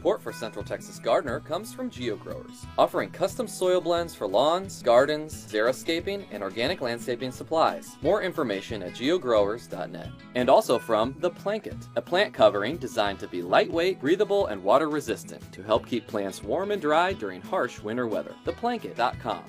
Support for Central Texas Gardener comes from GeoGrowers, offering custom soil blends for lawns, gardens, xeriscaping, and organic landscaping supplies. More information at geogrowers.net. And also from The Planket, a plant covering designed to be lightweight, breathable, and water resistant to help keep plants warm and dry during harsh winter weather. theplanket.com.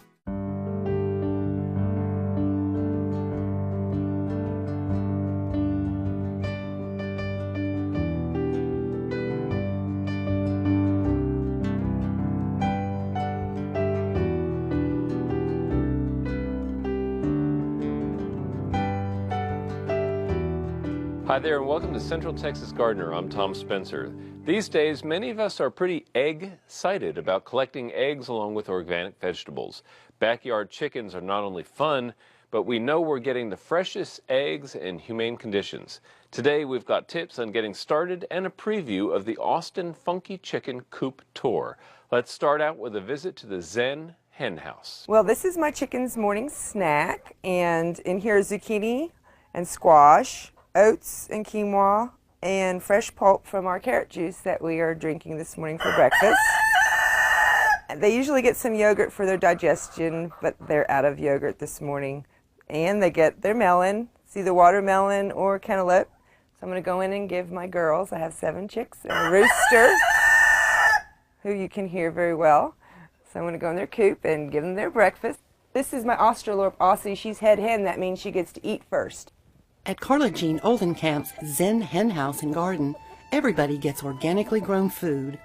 Hi there and welcome to Central Texas Gardener. I'm Tom Spencer. These days, many of us are pretty egg-cited about collecting eggs along with organic vegetables. Backyard chickens are not only fun, but we know we're getting the freshest eggs in humane conditions. Today, we've got tips on getting started and a preview of the Austin Funky Chicken Coop tour. Let's start out with a visit to the Zen Hen House. Well, this is my chicken's morning snack, and in here is zucchini and squash, oats and quinoa, and fresh pulp from our carrot juice that we are drinking this morning for breakfast. They usually get some yogurt for their digestion, but they're out of yogurt this morning. And they get their melon, it's either watermelon or cantaloupe. So I'm going to go in and give my girls, I have 7 chicks and a rooster, who you can hear very well. So I'm going to go in their coop and give them their breakfast. This is my Australorp Aussie. She's head hen. That means she gets to eat first. At Carla Jean Oldenkamp's Zen Hen House and Garden, everybody gets organically grown food.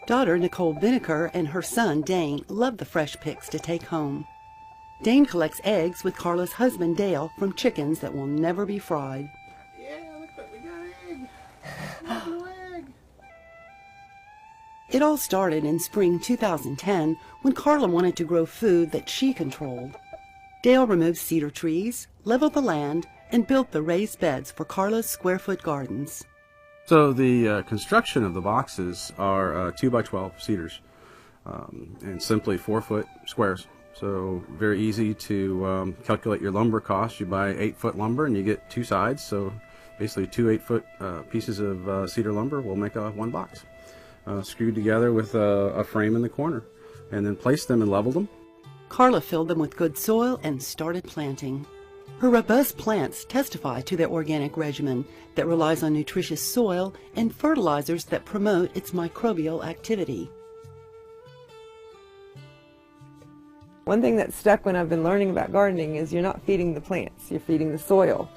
Daughter Nicole Binnicker and her son Dane love the fresh picks to take home. Dane collects eggs with Carla's husband Dale from chickens that will never be fried. Yeah, look what we got, egg. Look, little egg. It all started in spring 2010 when Carla wanted to grow food that she controlled. Dale removed cedar trees, leveled the land, and built the raised beds for Carla's square-foot gardens. So the construction of the boxes are 2x12 cedars and simply 4-foot squares. So very easy to calculate your lumber cost. You buy 8-foot lumber and you get 2 sides. So basically 2 8-foot pieces of cedar lumber will make one box. Screwed together with a frame in the corner, and then placed them and leveled them. Carla filled them with good soil and started planting. Her robust plants testify to their organic regimen that relies on nutritious soil and fertilizers that promote its microbial activity. One thing that stuck when I've been learning about gardening is you're not feeding the plants, you're feeding the soil.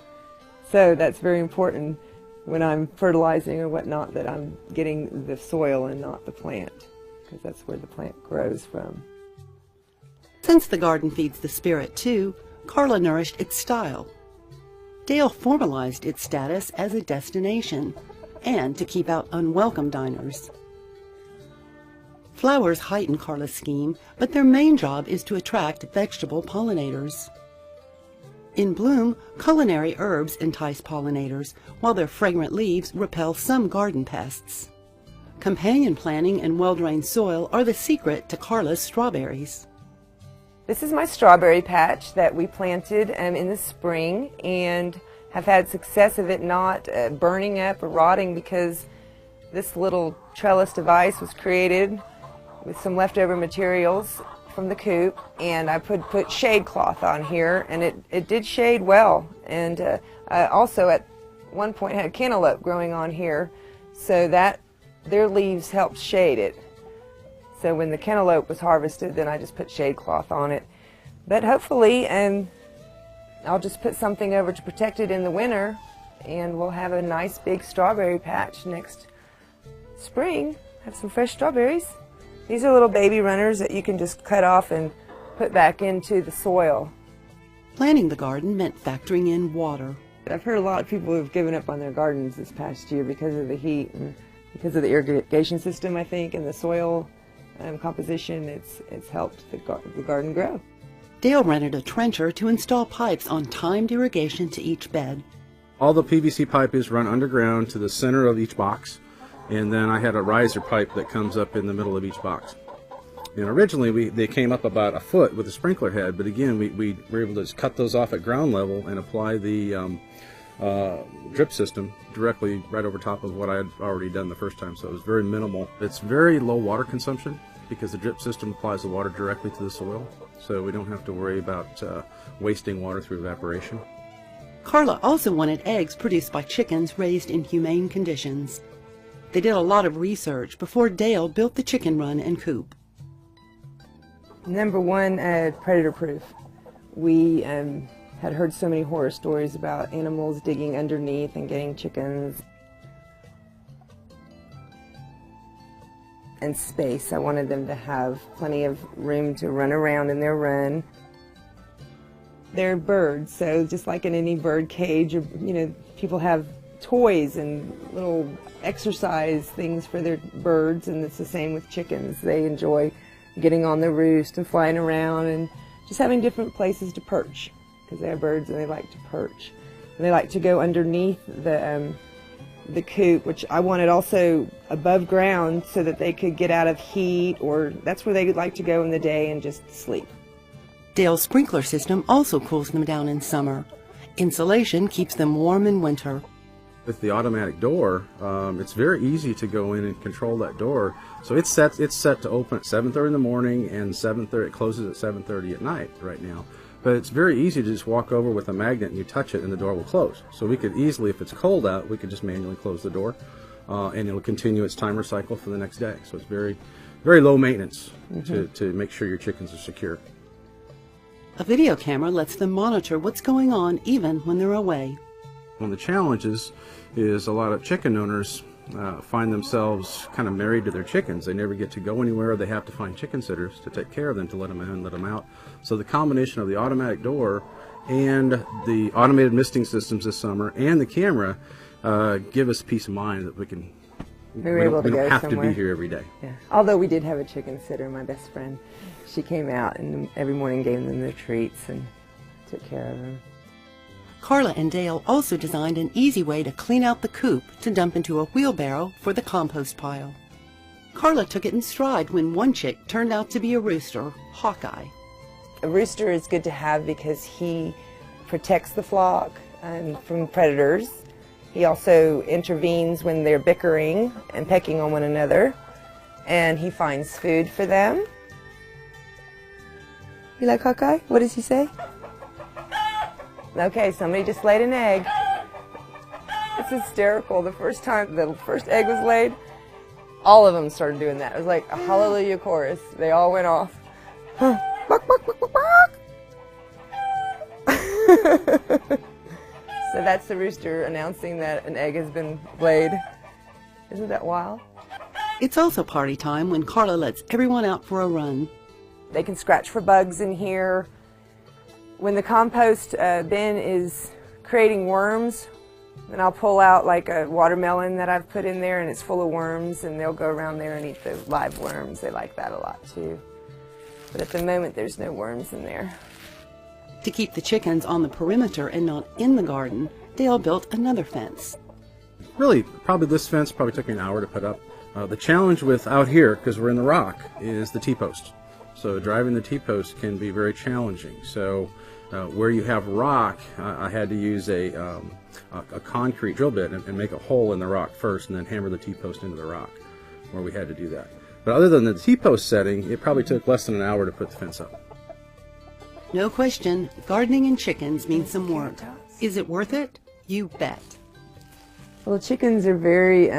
So that's very important when I'm fertilizing or whatnot, that I'm getting the soil and not the plant, because that's where the plant grows from. Since the garden feeds the spirit too, Carla nourished its style. Dale formalized its status as a destination and to keep out unwelcome diners. Flowers heighten Carla's scheme, but their main job is to attract vegetable pollinators. In bloom, culinary herbs entice pollinators, while their fragrant leaves repel some garden pests. Companion planting and well-drained soil are the secret to Carla's strawberries. This is my strawberry patch that we planted in the spring, and have had success of it not burning up or rotting, because this little trellis device was created with some leftover materials from the coop, and I put shade cloth on here, and it did shade well. And I also at one point had cantaloupe growing on here, so that their leaves helped shade it. So when the cantaloupe was harvested, then I just put shade cloth on it. But hopefully, I'll just put something over to protect it in the winter, and we'll have a nice big strawberry patch next spring. Have some fresh strawberries. These are little baby runners that you can just cut off and put back into the soil. Planting the garden meant factoring in water. I've heard a lot of people who've given up on their gardens this past year because of the heat and because of the irrigation system, I think, and the soil composition. It's helped the garden grow. Dale rented a trencher to install pipes on timed irrigation to each bed. All the PVC pipe is run underground to the center of each box, and then I had a riser pipe that comes up in the middle of each box. And originally they came up about a foot with a sprinkler head, but again we were able to just cut those off at ground level and apply the drip system directly right over top of what I had already done the first time, so it was very minimal. It's very low water consumption because the drip system applies the water directly to the soil, so we don't have to worry about wasting water through evaporation. Carla also wanted eggs produced by chickens raised in humane conditions. They did a lot of research before Dale built the chicken run and coop. Number one, predator proof. We had heard so many horror stories about animals digging underneath and getting chickens. And space. I wanted them to have plenty of room to run around in their run. They're birds, so just like in any bird cage, or, people have toys and little exercise things for their birds, and it's the same with chickens. They enjoy getting on the roost and flying around and just having different places to perch, because they are birds and they like to perch. And they like to go underneath the coop, which I wanted also above ground so that they could get out of heat, or that's where they would like to go in the day and just sleep. Dale's sprinkler system also cools them down in summer. Insulation keeps them warm in winter. With the automatic door, it's very easy to go in and control that door. So it's set to open at 7:30 in the morning, and 7:30 it closes at 7:30 at night right now. But it's very easy to just walk over with a magnet and you touch it and the door will close. So we could easily, if it's cold out, we could just manually close the door, and it'll continue its timer cycle for the next day. So it's very, very low maintenance to make sure your chickens are secure. A video camera lets them monitor what's going on even when they're away. One of the challenges is a lot of chicken owners find themselves kind of married to their chickens. They never get to go anywhere. They have to find chicken sitters to take care of them, to let them in and let them out. So the combination of the automatic door and the automated misting systems this summer and the camera give us peace of mind that we don't have to be here every day. Yeah. Although we did have a chicken sitter, my best friend. She came out and every morning gave them their treats and took care of them. Carla and Dale also designed an easy way to clean out the coop to dump into a wheelbarrow for the compost pile. Carla took it in stride when one chick turned out to be a rooster, Hawkeye. A rooster is good to have because he protects the flock from predators. He also intervenes when they're bickering and pecking on one another, and he finds food for them. You like Hawkeye? What does he say? Okay, somebody just laid an egg. It's hysterical. The first time the first egg was laid, all of them started doing that. It was like a hallelujah chorus. They all went off. Bark, bark, bark, bark, bark. So that's the rooster announcing that an egg has been laid. Isn't that wild? It's also party time when Carla lets everyone out for a run. They can scratch for bugs in here. When the compost bin is creating worms, then I'll pull out like a watermelon that I've put in there and it's full of worms, and they'll go around there and eat the live worms. They like that a lot too. But at the moment there's no worms in there. To keep the chickens on the perimeter and not in the garden, Dale built another fence. Really, this fence probably took me an hour to put up. The challenge with out here, because we're in the rock, is the T-post. So driving the T-post can be very challenging. So where you have rock, I had to use a concrete drill bit and make a hole in the rock first, and then hammer the T-post into the rock, where we had to do that. But other than the T-post setting, it probably took less than an hour to put the fence up. No question, gardening and chickens means some work. Is it worth it? You bet. Well, chickens are very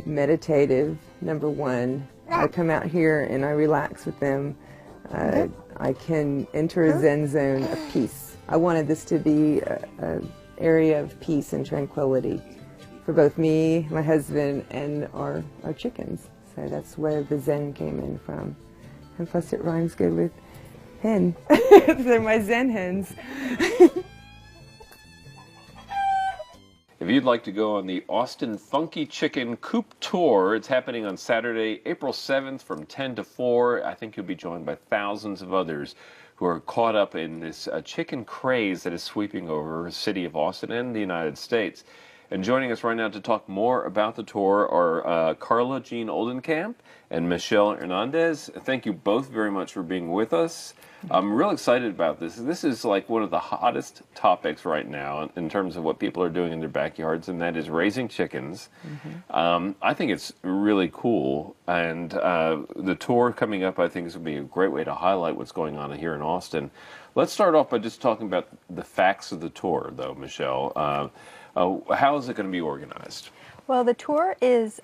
meditative, number one. I come out here and I relax with them. I can enter a Zen zone of peace. I wanted this to be an area of peace and tranquility for both me, my husband, and our chickens. So that's where the Zen came in from. And plus it rhymes good with hen. They're my Zen hens. If you'd like to go on the Austin Funky Chicken Coop tour, it's happening on Saturday, April 7th from 10 to 4. I think you'll be joined by thousands of others who are caught up in this chicken craze that is sweeping over the city of Austin and the United States. And joining us right now to talk more about the tour are Carla Jean Oldenkamp and Michelle Hernandez. Thank you both very much for being with us. I'm real excited about this. This is like one of the hottest topics right now in terms of what people are doing in their backyards, and that is raising chickens. I think it's really cool, and the tour coming up I think is going to be a great way to highlight what's going on here in Austin. Let's start off by just talking about the facts of the tour, though, Michelle. How is it going to be organized? Well, the tour is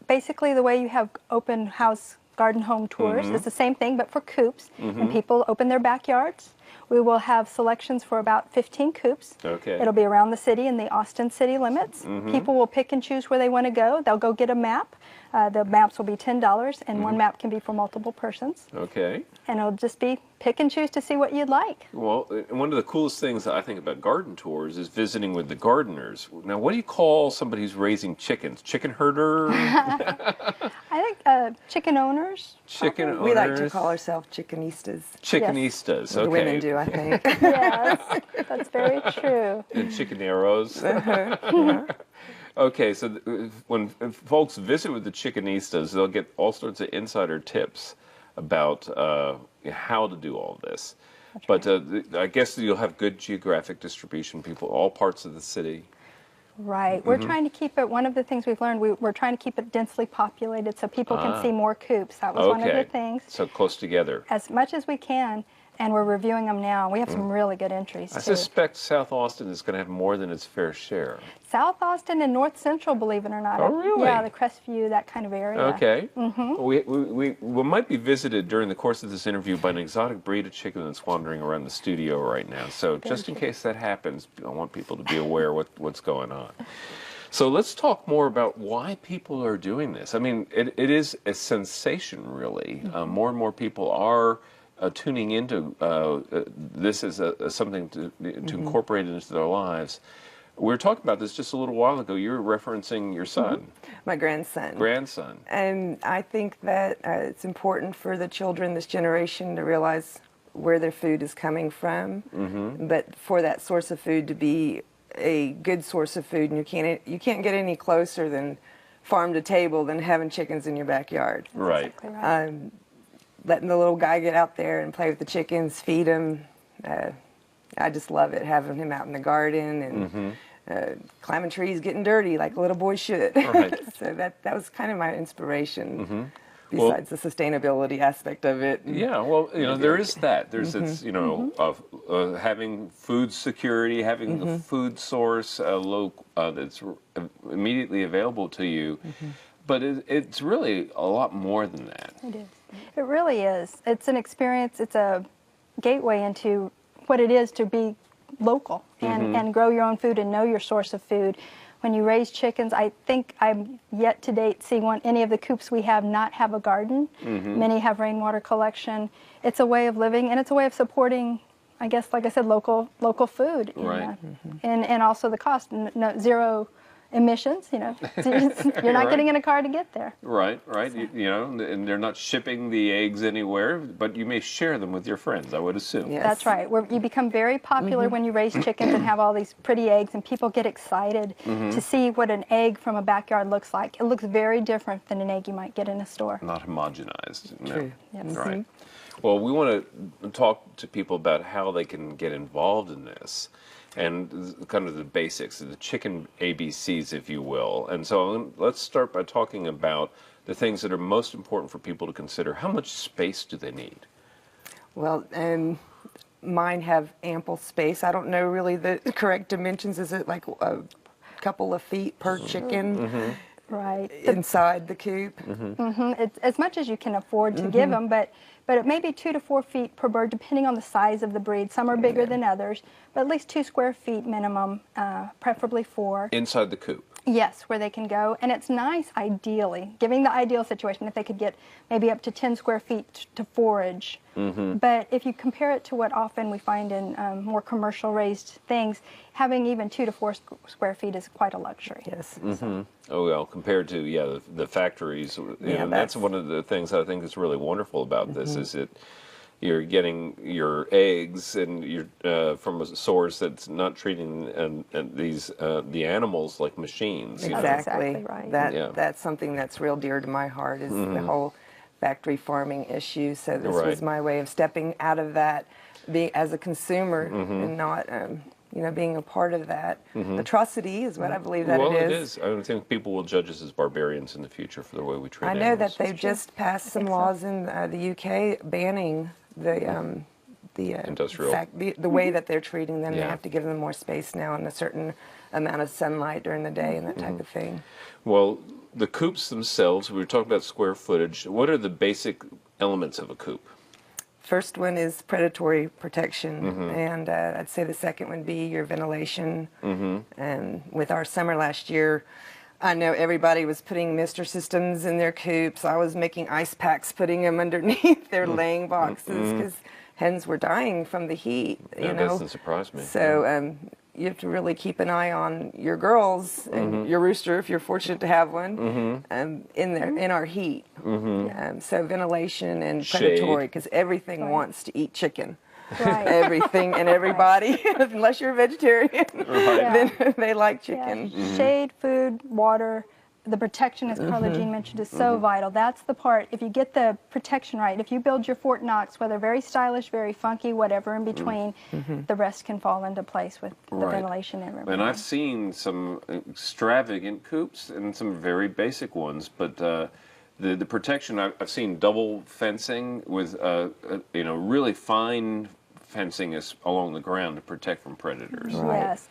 basically the way you have open house garden home tours. It's the same thing, but for coops, and people open their backyards. We will have selections for about 15 coops. Okay. It'll be around the city in the Austin city limits. People will pick and choose where they want to go. They'll go get a map. The maps will be $10, and one map can be for multiple persons. Okay. And it'll just be pick and choose to see what you'd like. Well, one of the coolest things that I think about garden tours is visiting with the gardeners. Now, what do you call somebody who's raising chickens? Chicken herder? I think chicken owners. Chicken owners? We like to call ourselves chickenistas. Chickenistas, The okay. women do, I think. Yes, that's very true. And chickeneros. Okay, so when folks visit with the chickenistas, they'll get all sorts of insider tips about how to do all this. But I guess you'll have good geographic distribution, people, all parts of the city. Right. We're trying to keep it, one of the things we've learned, we're trying to keep it densely populated so people can see more coops. That was one of the things. So close together. As much as we can, and we're reviewing them now. We have some really good entries, I too. suspect South Austin is going to have more than its fair share. South Austin and North Central, believe it or not. Oh, really? Yeah, the Crestview, that kind of area. Okay. We might be visited during the course of this interview by an exotic breed of chicken that's wandering around the studio right now. So just in case that happens, I want people to be aware what's going on. So let's talk more about why people are doing this. I mean, it is a sensation, really. More and more people are tuning into this as something to incorporate into their lives. We were talking about this just a little while ago. You were referencing your son. My grandson. Grandson. And I think that it's important for the children this generation to realize where their food is coming from, but for that source of food to be a good source of food, and you can't get any closer than farm to table than having chickens in your backyard. Right. Exactly right. Letting the little guy get out there and play with the chickens, feed them. I just love it, having him out in the garden and climbing trees, getting dirty like a little boy should. Right. So that was kind of my inspiration, besides the sustainability aspect of it. Yeah, well, there is that. There's this, of having food security, having a food source that's immediately available to you. But it's really a lot more than that. It is. It really is. It's an experience. It's a gateway into what it is to be local and grow your own food and know your source of food. When you raise chickens, I think I'm yet to date see any of the coops we have not have a garden. Many have rainwater collection. It's a way of living, and it's a way of supporting, I guess, like I said, local food. Right. And also the cost, zero emissions, you're not getting in a car to get there. Right. So. And they're not shipping the eggs anywhere, but you may share them with your friends, I would assume. Yes. That's right. You become very popular when you raise chickens and have all these pretty eggs, and people get excited to see what an egg from a backyard looks like. It looks very different than an egg you might get in a store. Not homogenized. No. True. Yes. Right. Well, we want to talk to people about how they can get involved in this, and kind of the basics, the chicken ABCs, if you will. And so let's start by talking about the things that are most important for people to consider. How much space do they need? Well, mine have ample space. I don't know really the correct dimensions. Is it like a couple of feet per chicken? Right. Inside the coop? It's as much as you can afford to give them, but it may be 2 to 4 feet per bird, depending on the size of the breed. Some are bigger than others, but at least 2 square feet minimum, preferably 4. Inside the coop? Yes, where they can go. And it's nice, ideally, giving the ideal situation, if they could get maybe up to 10 square feet to forage. But if you compare it to what often we find in more commercial raised things, having even 2 to 4 square feet is quite a luxury. Yes. Oh, well, compared to, the factories, that's one of the things I think is really wonderful about this, is you're getting your eggs and you're from a source that's not treating the animals like machines. You know? Exactly right. That's something that's real dear to my heart, is the whole factory farming issue. So this was my way of stepping out of that, being as a consumer and not being a part of that atrocity is what I believe that it is. Well, it is. I think people will judge us as barbarians in the future for the way we treat I know animals. that they've just passed some laws in the UK banning the industrial the way that they're treating them. They have to give them more space now and a certain amount of sunlight during the day and that type of thing. Well, the coops themselves, we were talking about square footage. What are the basic elements of a coop? First one is predatory protection, and I'd say the second would be your ventilation. And with our summer last year, I know everybody was putting mister systems in their coops. I was making ice packs, putting them underneath their laying boxes because hens were dying from the heat. That doesn't surprise me. So you have to really keep an eye on your girls and your rooster, if you're fortunate to have one, in our heat. So ventilation and predatory, because everything wants to eat chicken. Right. Everything and everybody, unless you're a vegetarian, then they like chicken. Yeah. Shade, food, water. The protection, as Carla Jean mentioned, is so vital. That's the part. If you get the protection right, if you build your Fort Knox, whether very stylish, very funky, whatever in between, the rest can fall into place with the ventilation and everything. And I've seen some extravagant coops and some very basic ones, but the protection, I've seen double fencing with really fine fencing is along the ground to protect from predators. Yes.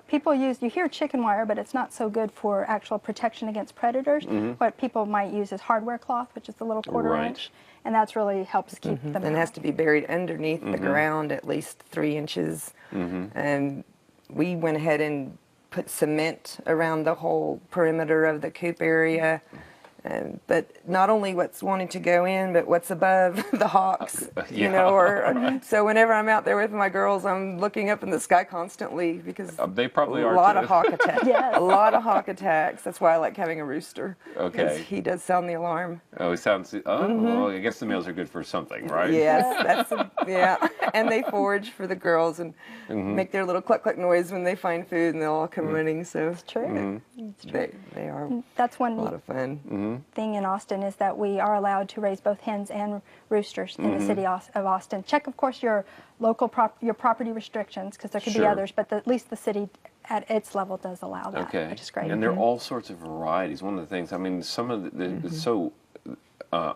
People you hear chicken wire, but it's not so good for actual protection against predators. What people might use is hardware cloth, which is the little quarter inch, and that's really helps keep them And it has to be buried underneath the ground at least 3 inches. And we went ahead and put cement around the whole perimeter of the coop area. But not only what's wanting to go in, but what's above the hawks, so whenever I'm out there with my girls, I'm looking up in the sky constantly because they probably are a lot too. of hawk attacks. A lot of hawk attacks. That's why I like having a rooster. Okay. He does sound the alarm. Oh, it sounds. Well, I guess the males are good for something, right? Yes, and they forage for the girls and make their little cluck cluck noise when they find food, and they'll all come running. So It's true. They are That's one a lot of fun. thing in Austin is that we are allowed to raise both hens and roosters in the city of Austin. Check, of course, your local your property restrictions, because there could be others, but at least the city at its level does allow that, which is great. And there are all sorts of varieties. One of the things, I mean, some of the so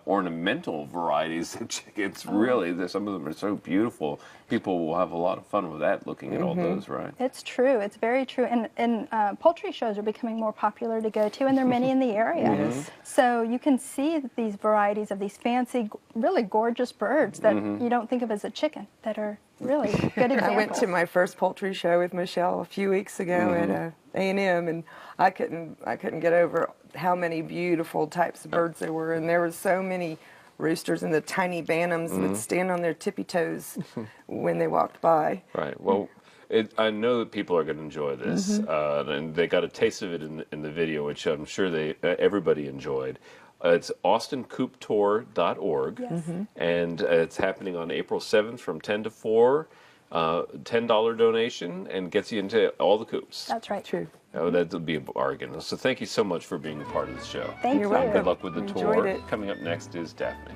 ornamental varieties of chickens, really, some of them are so beautiful. People will have a lot of fun with that, looking at all those, right? It's true. It's very true. And poultry shows are becoming more popular to go to, and there are many in the area. So you can see these varieties of these fancy, really gorgeous birds that you don't think of as a chicken, that are really good examples. I went to my first poultry show with Michelle a few weeks ago at A&M, and I couldn't get over how many beautiful types of birds there were, and there were so many roosters, and the tiny bantams would stand on their tippy toes when they walked by. Right. Well, I know that people are going to enjoy this, and they got a taste of it in the video, which I'm sure everybody enjoyed. It's austincooptour.org, and it's happening on April 7th from 10 to 4. $10 donation and gets you into all the coops. That's right. True. Oh, that would be a bargain. So thank you so much for being a part of the show. Thank you. Good luck with the Enjoyed tour. it. Coming up next is Daphne.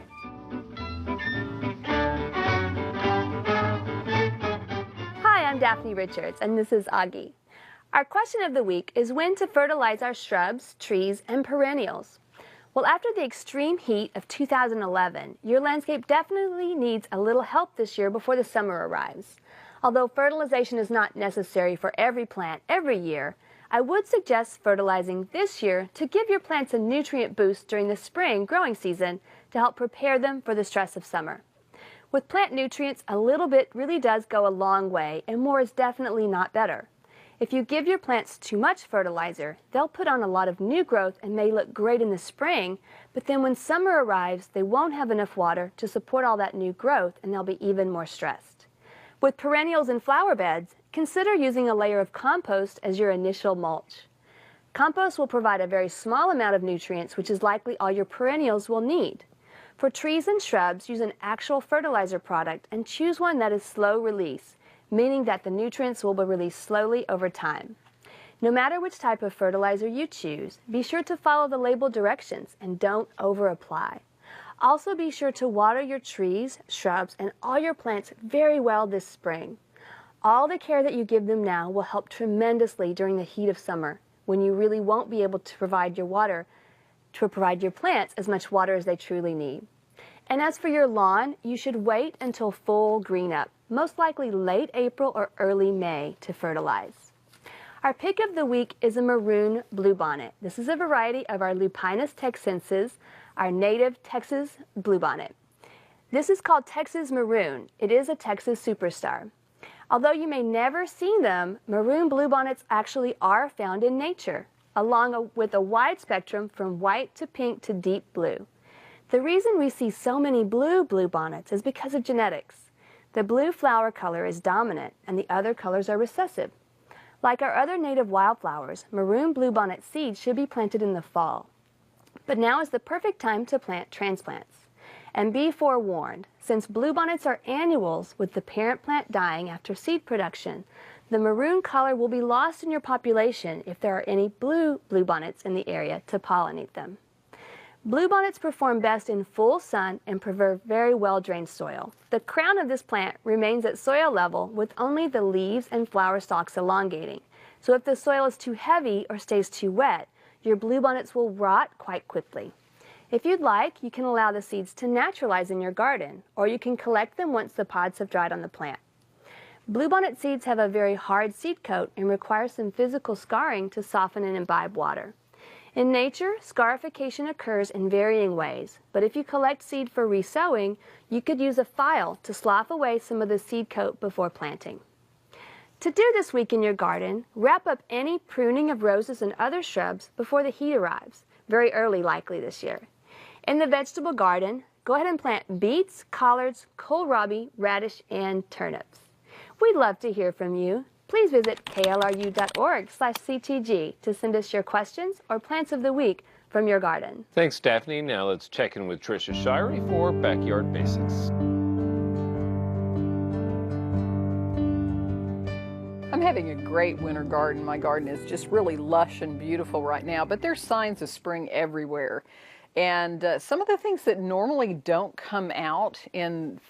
Hi, I'm Daphne Richards, and this is Augie. Our question of the week is when to fertilize our shrubs, trees, and perennials. Well, after the extreme heat of 2011, your landscape definitely needs a little help this year before the summer arrives. Although fertilization is not necessary for every plant every year, I would suggest fertilizing this year to give your plants a nutrient boost during the spring growing season to help prepare them for the stress of summer. With plant nutrients, a little bit really does go a long way, and more is definitely not better. If you give your plants too much fertilizer, they'll put on a lot of new growth and may look great in the spring, but then when summer arrives, they won't have enough water to support all that new growth, and they'll be even more stressed. With perennials and flower beds, consider using a layer of compost as your initial mulch. Compost will provide a very small amount of nutrients, which is likely all your perennials will need. For trees and shrubs, use an actual fertilizer product and choose one that is slow release, meaning that the nutrients will be released slowly over time. No matter which type of fertilizer you choose, be sure to follow the label directions and don't over-apply. Also be sure to water your trees, shrubs, and all your plants very well this spring. All the care that you give them now will help tremendously during the heat of summer, when you really won't be able to provide your plants as much water as they truly need. And as for your lawn, you should wait until full green up, most likely late April or early May, to fertilize. Our pick of the week is a maroon bluebonnet. This is a variety of our Lupinus texensis, our native Texas bluebonnet. This is called Texas maroon. It is a Texas superstar. Although you may never see them, maroon bluebonnets actually are found in nature, along with a wide spectrum from white to pink to deep blue. The reason we see so many blue bluebonnets is because of genetics. The blue flower color is dominant and the other colors are recessive. Like our other native wildflowers, maroon bluebonnet seeds should be planted in the fall. But now is the perfect time to plant transplants. And be forewarned, since bluebonnets are annuals with the parent plant dying after seed production, the maroon color will be lost in your population if there are any blue bluebonnets in the area to pollinate them. Bluebonnets perform best in full sun and prefer very well-drained soil. The crown of this plant remains at soil level with only the leaves and flower stalks elongating. So if the soil is too heavy or stays too wet, your bluebonnets will rot quite quickly. If you'd like, you can allow the seeds to naturalize in your garden, or you can collect them once the pods have dried on the plant. Bluebonnet seeds have a very hard seed coat and require some physical scarring to soften and imbibe water. In nature, scarification occurs in varying ways, but if you collect seed for resowing, you could use a file to slough away some of the seed coat before planting. To do this week in your garden, wrap up any pruning of roses and other shrubs before the heat arrives, very early likely this year. In the vegetable garden, go ahead and plant beets, collards, kohlrabi, radish, and turnips. We'd love to hear from you. Please visit klru.org/ctg to send us your questions or plants of the week from your garden. Thanks, Daphne. Now let's check in with Trisha Shirey for Backyard Basics. I'm having a great winter garden. My garden is just really lush and beautiful right now, but there's signs of spring everywhere. And some of the things that normally don't come out in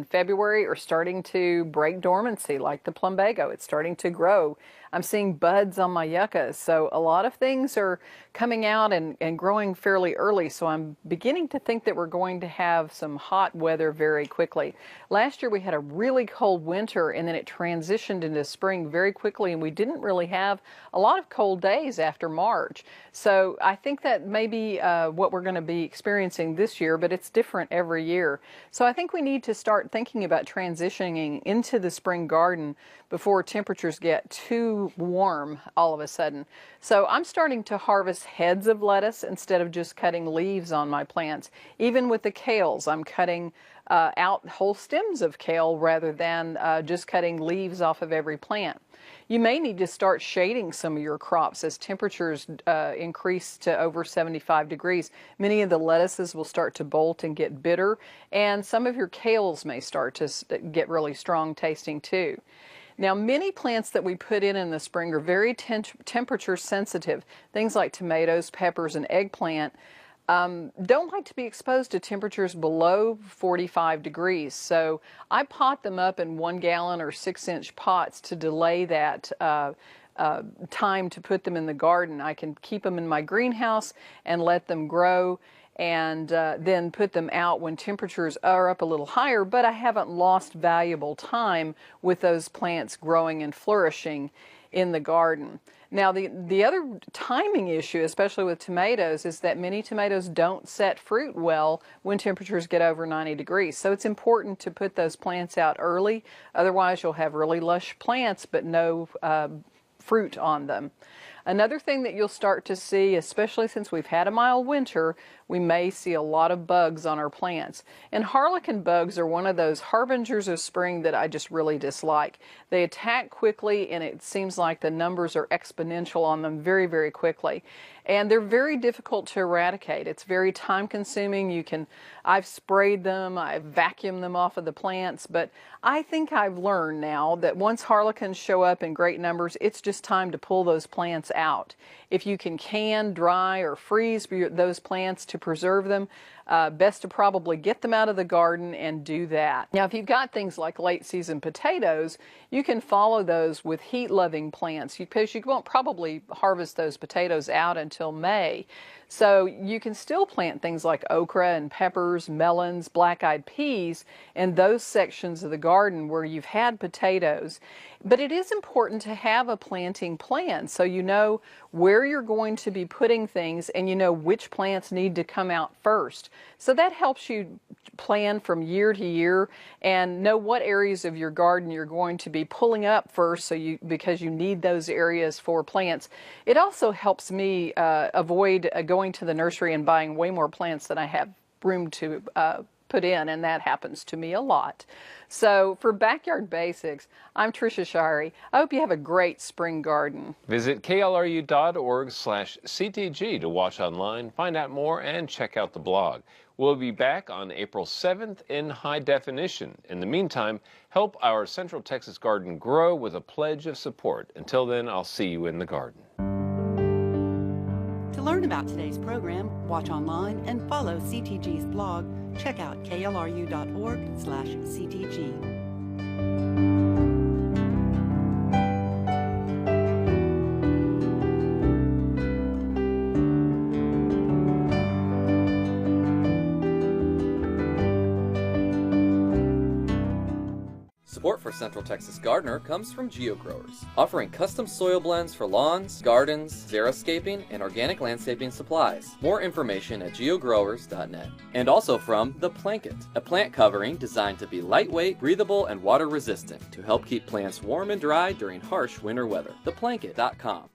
February are starting to break dormancy, like the plumbago. It's starting to grow. I'm seeing buds on my yuccas. So a lot of things are coming out and growing fairly early. So I'm beginning to think that we're going to have some hot weather very quickly. Last year we had a really cold winter and then it transitioned into spring very quickly, and we didn't really have a lot of cold days after March. So I think that may be what we're going to be experiencing this year, but it's different every year. So I think we need to start thinking about transitioning into the spring garden before temperatures get too warm all of a sudden. So I'm starting to harvest heads of lettuce instead of just cutting leaves on my plants. Even with the kales, I'm cutting out whole stems of kale rather than just cutting leaves off of every plant. You may need to start shading some of your crops as temperatures increase to over 75 degrees. Many of the lettuces will start to bolt and get bitter, and some of your kales may start to get really strong tasting too. Now, many plants that we put in the spring are very temperature sensitive. Things like tomatoes, peppers, and eggplant don't like to be exposed to temperatures below 45 degrees. So I pot them up in 1 gallon or 6-inch pots to delay that time to put them in the garden. I can keep them in my greenhouse and let them grow, and then put them out when temperatures are up a little higher, but I haven't lost valuable time with those plants growing and flourishing in the garden. Now, the other timing issue, especially with tomatoes, is that many tomatoes don't set fruit well when temperatures get over 90 degrees. So it's important to put those plants out early. Otherwise, you'll have really lush plants, but no fruit on them. Another thing that you'll start to see, especially since we've had a mild winter, we may see a lot of bugs on our plants. And harlequin bugs are one of those harbingers of spring that I just really dislike. They attack quickly, and it seems like the numbers are exponential on them very, very quickly. and they're very difficult to eradicate. It's very time consuming. I've sprayed them, I've vacuumed them off of the plants, but I think I've learned now that once harlequins show up in great numbers, it's just time to pull those plants out. If you can dry, or freeze those plants to preserve them, best to probably get them out of the garden and do that. Now, if you've got things like late season potatoes, you can follow those with heat-loving plants because you won't probably harvest those potatoes out until May. So you can still plant things like okra and peppers, melons, black-eyed peas in those sections of the garden where you've had potatoes. But it is important to have a planting plan so you know where you're going to be putting things and you know which plants need to come out first. So that helps you plan from year to year and know what areas of your garden you're going to be pulling up first because you need those areas for plants. It also helps me avoid going to the nursery and buying way more plants than I have room to put in, and that happens to me a lot. So for Backyard Basics, I'm Trisha Shirey. I hope you have a great spring garden. Visit klru.org/CTG to watch online, find out more, and check out the blog. We'll be back on April 7th in high definition. In the meantime, help our Central Texas garden grow with a pledge of support. Until then, I'll see you in the garden. To learn about today's program, watch online, and follow CTG's blog, check out klru.org/CTG. Support for Central Texas Gardener comes from GeoGrowers, offering custom soil blends for lawns, gardens, xeriscaping, and organic landscaping supplies. More information at geogrowers.net. And also from The Blanket, a plant covering designed to be lightweight, breathable, and water resistant to help keep plants warm and dry during harsh winter weather. TheBlanket.com.